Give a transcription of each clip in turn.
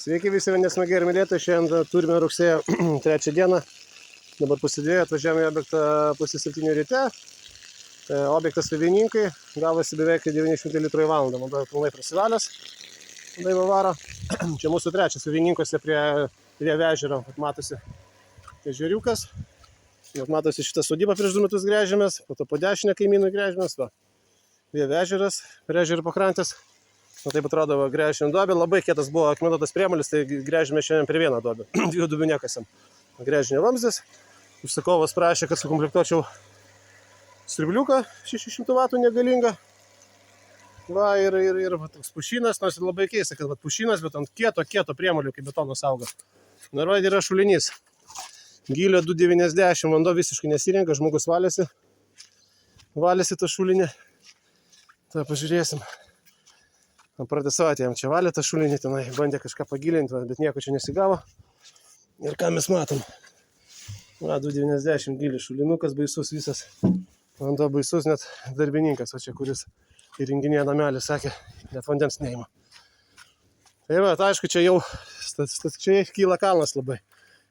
Sveiki visi nesmagiai ir mylėtojai, šiandien turime rugsėjo 3 dieną, dabar pusidėjo, atvažiavome į objektą pusė 7 ryte, objektas savininkai, gavosi beveik 900 litrų į valandą, man dar pilnai prasivalęs, Daiva varo. Čia mūsų trečias savininkose prie Vėvežerio, matosi ežeriukas, matosi šitą sodybą prieš 2 metus gręžėmės, po to po dešinę kaimynų gręžėmės, Vėvežeras prie ežero pakrantės. Taip atrodo, gręžėm duobę, labai kietas buvo akmenuotas priemolis, tai gręžėme šiandien prie vieną duobę, 2 duobių nekasėm. Gręžinio vamzdis, užsakovas prašė, kad sukomplektuočiau stribliuką 600 vatų negalingą. Va, ir toks pušynas, nors labai keista, kad pušynas, bet ant kieto priemolio, kaip betonas auga. Na ir va, yra šulinys. Gylio 2,90, vanduo visiškai nesirenka, žmogus valėsi tą šulinį. Tai pažiūrėsim. Pratęsavati jam čia valė tą šulinį, tenai bandė kažką pagilinti, bet nieko čia nesigavo. Ir ką mes matom? Va, 2,90 gylį šulinukas baisus visas. Vanduo baisus, net darbininkas, o čia kuris įrenginėja namelį, sakė, net vandens neima. Tai va, tai aišku, čia jau čia kyla kalnas labai.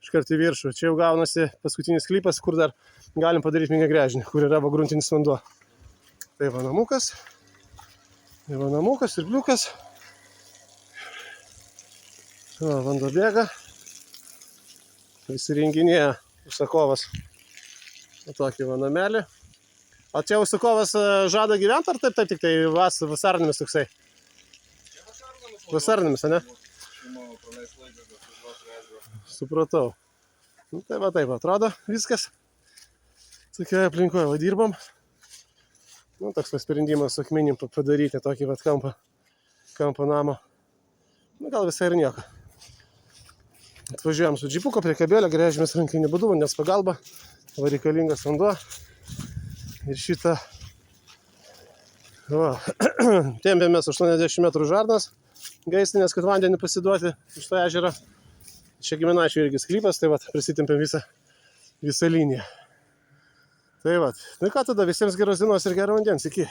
Iškart į viršų. Čia jau gaunasi paskutinis klipas, kur dar galim padaryti mini gręžinį, kur yra gruntinis vanduo. Tai va, namukas. Tai va, namukas ir pliukas. Va, vanduo bėga. Įsirenginėja užsakovas tokį va namelį. O čia užsakovas žada gyventi, ar taip tik tai vasarnėmis toksai? Vasarnėmis, ne? Supratau. Nu, tai va taip atrodo viskas. Tokia aplinkoje va dirbam. Nu, toks sprendimas su akmenim padaryti tokį vat kampą namo. Nu, gal visai ir nieko. Atvažiuojam su džipuko prie kabelio, gręžimės rankinį būdu, nes pagalba. Va reikalingas vanduo. Ir šitą va, tempėmės 80 metrų žarnas gaisrinės, kad vandenį pasiduoti iš to ežero. Čia giminaičių irgi sklypas, tai va, prisitempėm visą liniją. Tai va, nu ką tada, visiems geros dienos ir gero vandens, iki.